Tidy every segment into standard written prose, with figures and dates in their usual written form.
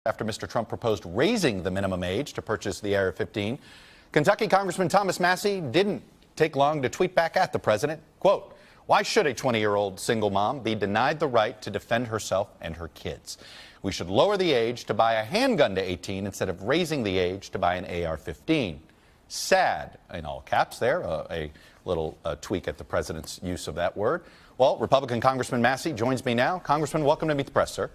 After Mr. Trump proposed raising the minimum age to purchase the AR-15, Kentucky Congressman Thomas Massie didn't take long to tweet back at the president. Quote, "Why should a 20-year-old single mom be denied the right to defend herself and her kids? We should lower the age to buy a handgun to 18 instead of raising the age to buy an AR-15. Sad, in all caps there, a little tweak at the president's use of that word. Well, Republican Congressman Massie joins me now. Congressman, welcome to Meet the Press, sir.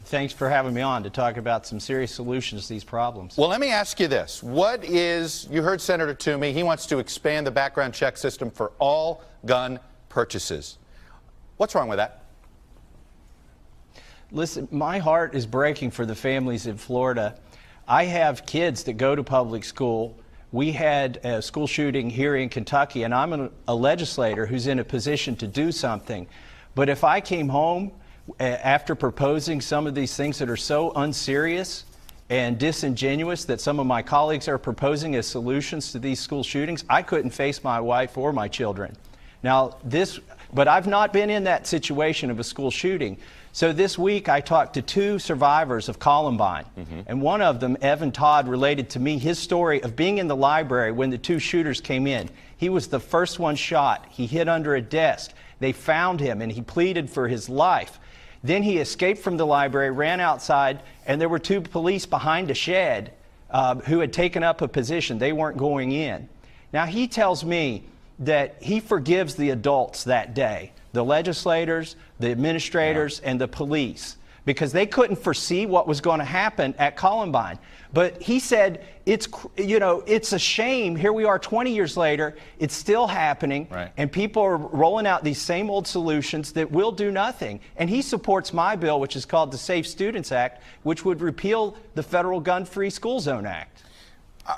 Thanks for having me on to talk about some serious solutions to these problems. Well, let me ask you this. You heard Senator Toomey, he wants to expand the background check system for all gun purchases. What's wrong with that? Listen, my heart is breaking for the families in Florida. I have kids that go to public school. We had a school shooting here in Kentucky, and I'm a legislator who's in a position to do something. But if I came home after proposing some of these things that are so unserious and disingenuous that some of my colleagues are proposing as solutions to these school shootings, I couldn't face my wife or my children. But I've not been in that situation of a school shooting. So this week I talked to two survivors of Columbine, and one of them, Evan Todd, related to me his story of being in the library when the two shooters came in. He was the first one shot. He hid under a desk. They found him and he pleaded for his life. Then he escaped from the library, ran outside, and there were two police behind a shed who had taken up a position. They weren't going in. Now, he tells me that he forgives the adults that day, the legislators, the administrators, and the police, because they couldn't foresee what was going to happen at Columbine. But he said, it's a shame. Here we are 20 years later, it's still happening, and people are rolling out these same old solutions that will do nothing. And he supports my bill, which is called the Safe Students Act, which would repeal the federal Gun-Free School Zone Act.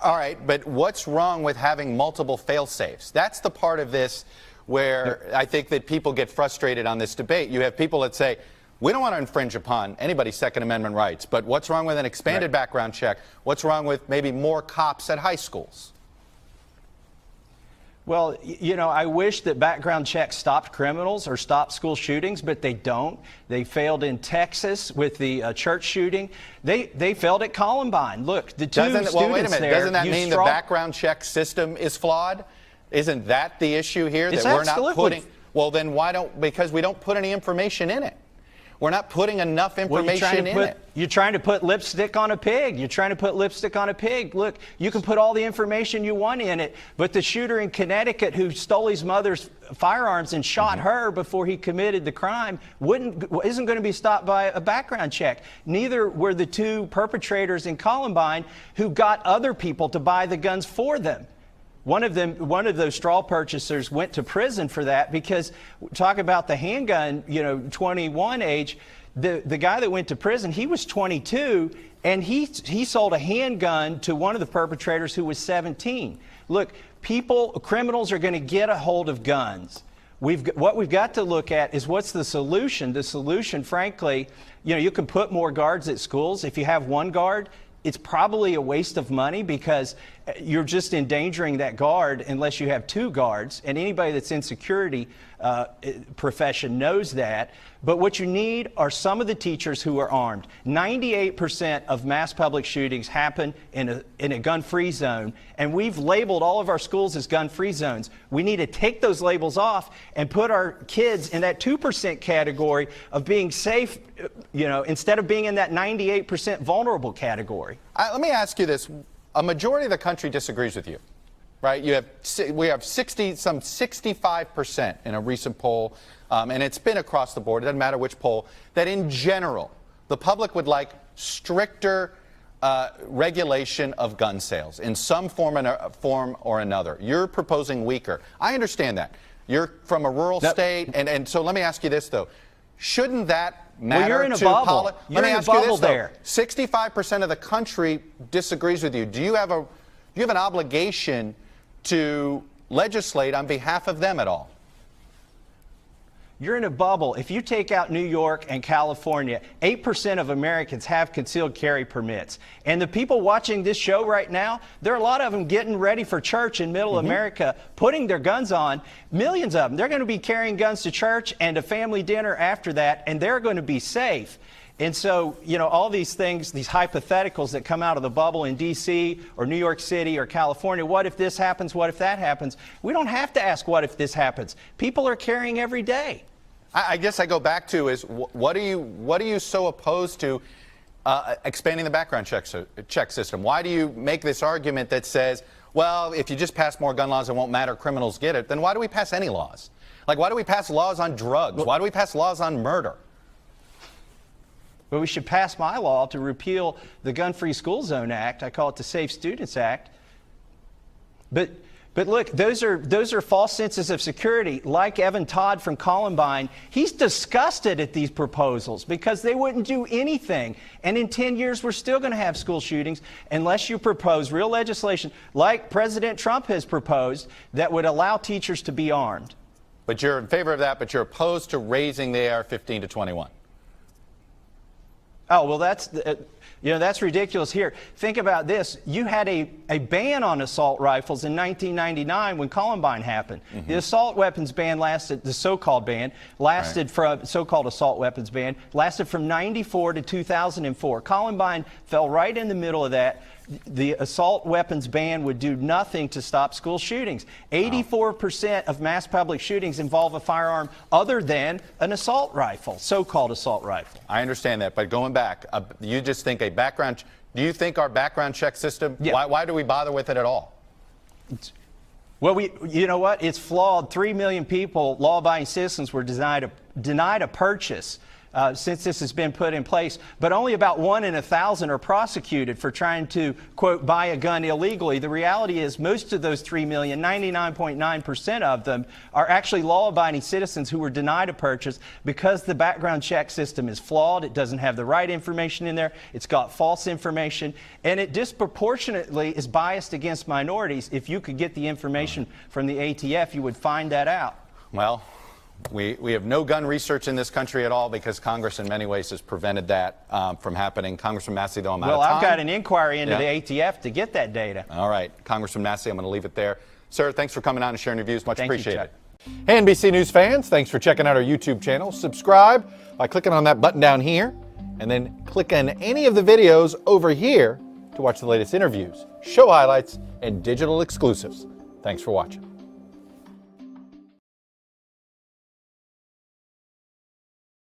All right, but what's wrong with having multiple fail-safes? That's the part of this where I think that people get frustrated on this debate. You have people that say, we don't want to infringe upon anybody's Second Amendment rights, but what's wrong with an expanded background check? What's wrong with maybe more cops at high schools? Well, I wish that background checks stopped criminals or stopped school shootings, but they don't. They failed in Texas with the church shooting. They failed at Columbine. Look, the two students well, wait a minute. there. Doesn't that mean the background check system is flawed? Isn't that the issue here? It's that we're not absolutely. Well, then because we don't put any information in it. We're not putting enough information in it. You're trying to put lipstick on a pig. You're trying to put lipstick on a pig. Look, you can put all the information you want in it, but the shooter in Connecticut who stole his mother's firearms and shot her before he committed the crime isn't going to be stopped by a background check. Neither were the two perpetrators in Columbine who got other people to buy the guns for them. One of those straw purchasers went to prison for that because, talk about the handgun, 21 age, the guy that went to prison, he was 22, and he sold a handgun to one of the perpetrators who was 17. Look, criminals are going to get a hold of guns. What we've got to look at is what's the solution. The solution, frankly, you can put more guards at schools. If you have one guard, it's probably a waste of money because you're just endangering that guard unless you have two guards. And anybody that's in security profession knows that. But what you need are some of the teachers who are armed. 98% of mass public shootings happen in a gun-free zone. And we've labeled all of our schools as gun-free zones. We need to take those labels off and put our kids in that 2% category of being safe, instead of being in that 98% vulnerable category. Let me ask you this. A majority of the country disagrees with you, right? We have some 65% in a recent poll, and it's been across the board, it doesn't matter which poll, that in general, the public would like stricter regulation of gun sales in some form or another. You're proposing weaker. I understand that. You're from a rural state, and so let me ask you this, though. Shouldn't that matter well, you're in a bubble. Let me ask you this, there. 65% of the country disagrees with you. Do you have an obligation to legislate on behalf of them at all? You're in a bubble. If you take out New York and California, 8% of Americans have concealed carry permits. And the people watching this show right now, there are a lot of them getting ready for church in middle America, putting their guns on. Millions of them. They're going to be carrying guns to church and a family dinner after that, and they're going to be safe. And so, you know, all these things, these hypotheticals that come out of the bubble in D.C. or New York City or California, what if this happens, what if that happens? We don't have to ask what if this happens. People are carrying every day. I guess I go back to is what are you so opposed to expanding the background check system? Why do you make this argument that says, well, if you just pass more gun laws, it won't matter, criminals get it? Then why do we pass any laws? Like, why do we pass laws on drugs? Why do we pass laws on murder? But we should pass my law to repeal the Gun-Free School Zone Act. I call it the Safe Students Act. But look, those are false senses of security. Like Evan Todd from Columbine, he's disgusted at these proposals because they wouldn't do anything. And in 10 years, we're still going to have school shootings unless you propose real legislation like President Trump has proposed that would allow teachers to be armed. But you're in favor of that, but you're opposed to raising the AR-15 to 21. Oh, well, that's ridiculous here. Think about this. You had a ban on assault rifles in 1999 when Columbine happened. Mm-hmm. The assault weapons ban lasted, the so-called ban, lasted from, so-called assault weapons ban, lasted from 94 to 2004. Columbine fell right in the middle of that. The assault weapons ban would do nothing to stop school shootings. 84% of mass public shootings involve a firearm other than an assault rifle, so-called assault rifle. I understand that, but going back, you just think do you think our background check system, why do we bother with it at all? Well, you know what? It's flawed. 3 million people, law-abiding citizens, were denied a purchase since this has been put in place, but only about 1 in 1,000 are prosecuted for trying to, quote, buy a gun illegally. The reality is most of those 3 million, 99.9% of them, are actually law-abiding citizens who were denied a purchase because the background check system is flawed. It doesn't have the right information in there. It's got false information, and it disproportionately is biased against minorities. If you could get the information from the ATF, you would find that out. Well, we have no gun research in this country at all because Congress in many ways has prevented that from happening. Congressman Massie, though, I'm out of time. Well, I've got an inquiry into the ATF to get that data. All right. Congressman Massie, I'm going to leave it there. Sir, thanks for coming on and sharing your views. Much appreciated. Hey, NBC News fans, thanks for checking out our YouTube channel. Subscribe by clicking on that button down here, and then click on any of the videos over here to watch the latest interviews, show highlights, and digital exclusives. Thanks for watching.